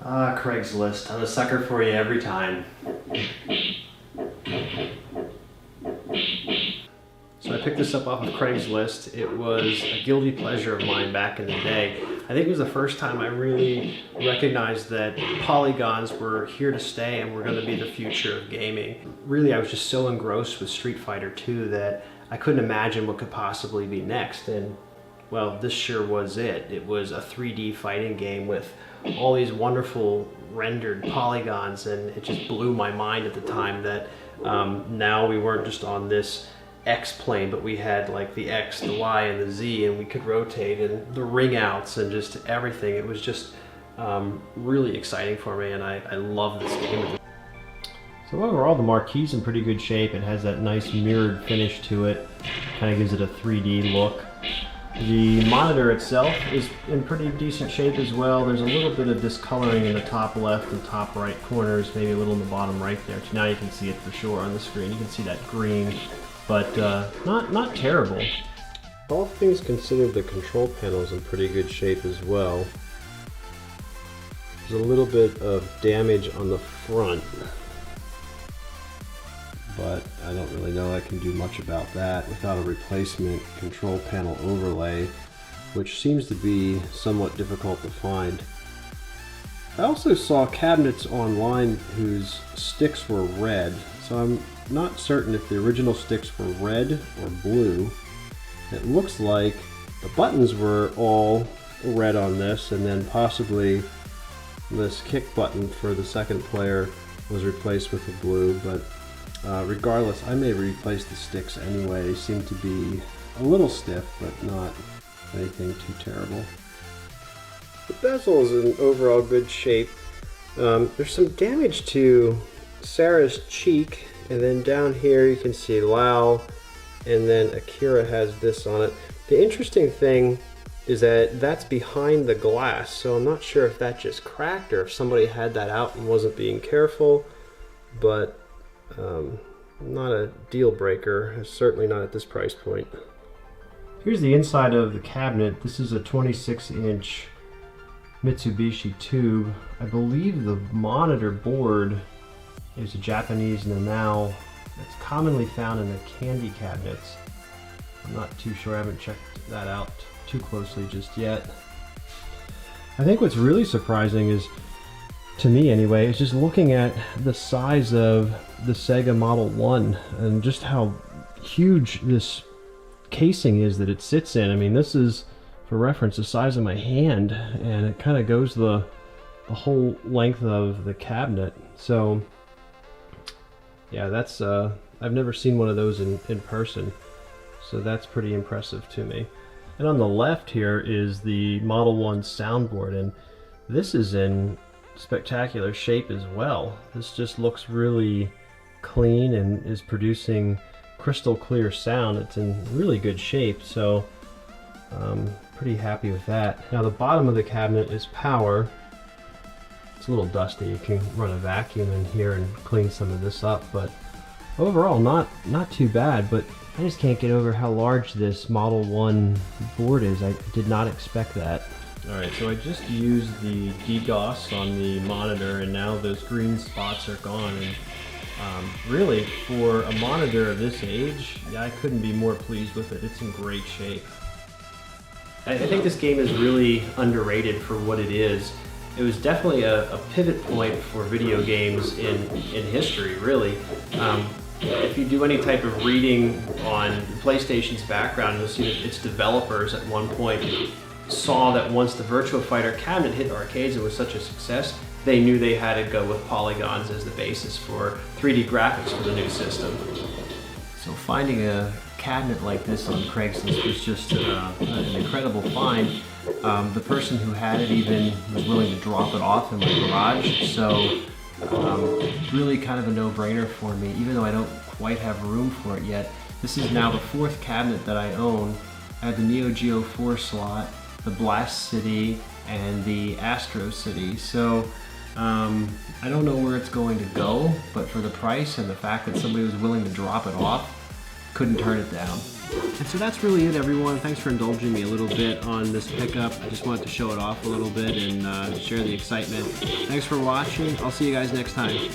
Craigslist. I'm a sucker for you every time. So I picked this up off of Craigslist. It was a guilty pleasure of mine back in the day. I think it was the first time I really recognized that polygons were here to stay and were going to be the future of gaming. Really, I was just so engrossed with Street Fighter 2 that I couldn't imagine what could possibly be next. And well, this sure was it. It was a 3D fighting game with all these wonderful rendered polygons, and it just blew my mind at the time that now we weren't just on this X plane, but we had like the X, the Y, and the Z, and we could rotate, and the ring outs and just everything. It was just really exciting for me, and I love this game. So overall, the marquee's in pretty good shape. It has that nice mirrored finish to it. Kind of gives it a 3D look. The monitor itself is in pretty decent shape as well. There's a little bit of discoloring in the top left and top right corners, maybe a little in the bottom right there. Now you can see it for sure on the screen. You can see that green, but not terrible. All things considered, the control panel's in pretty good shape as well. There's a little bit of damage on the front, but I don't really know I can do much about that without a replacement control panel overlay, which seems to be somewhat difficult to find. I also saw cabinets online whose sticks were red, so I'm not certain if the original sticks were red or blue. It looks like the buttons were all red on this, and then possibly this kick button for the second player was replaced with a blue, but regardless, I may replace the sticks anyway. They seem to be a little stiff, but not anything too terrible. The bezel is in overall good shape. There's some damage to Sarah's cheek, and then down here you can see Lau, and then Akira has this on it. The interesting thing is that that's behind the glass, so I'm not sure if that just cracked or if somebody had that out and wasn't being careful, but not a deal breaker, certainly not at this price point. Here's the inside of the cabinet. This is a 26-inch Mitsubishi tube. I believe the monitor board is a Japanese Nanao that's commonly found in the candy cabinets. I'm not too sure, I haven't checked that out too closely just yet. I think what's really surprising is, to me anyway, is just looking at the size of the Sega Model 1 and just how huge this casing is that it sits in. I mean, this is, for reference, the size of my hand, and it kind of goes the whole length of the cabinet. So yeah, that's I've never seen one of those in person, so that's pretty impressive to me. And on the left here is the Model 1 soundboard, and this is in spectacular shape as well. This just looks really clean and is producing crystal clear sound. It's in really good shape, so pretty happy with that. Now the bottom of the cabinet is power. It's a little dusty. You can run a vacuum in here and clean some of this up, but overall not too bad. But I just can't get over how large this Model 1 board is. I did not expect that. Alright, so I just used the DDoS on the monitor, and now those green spots are gone. And really, for a monitor of this age, yeah, I couldn't be more pleased with it. It's in great shape. I think this game is really underrated for what it is. It was definitely a pivot point for video games in history, really. If you do any type of reading on PlayStation's background, you'll see that its developers at one point saw that once the Virtua Fighter cabinet hit arcades and was such a success, they knew they had to go with polygons as the basis for 3D graphics for the new system. So finding a cabinet like this on Craigslist was just an incredible find. The person who had it even was willing to drop it off in my garage, so really kind of a no-brainer for me, even though I don't quite have room for it yet. This is now the fourth cabinet that I own. I have the Neo Geo 4 slot, the Blast City, and the Astro City. So I don't know where it's going to go, but for the price and the fact that somebody was willing to drop it off, couldn't turn it down. And so that's really it, everyone. Thanks for indulging me a little bit on this pickup. I just wanted to show it off a little bit and share the excitement. Thanks for watching. I'll see you guys next time.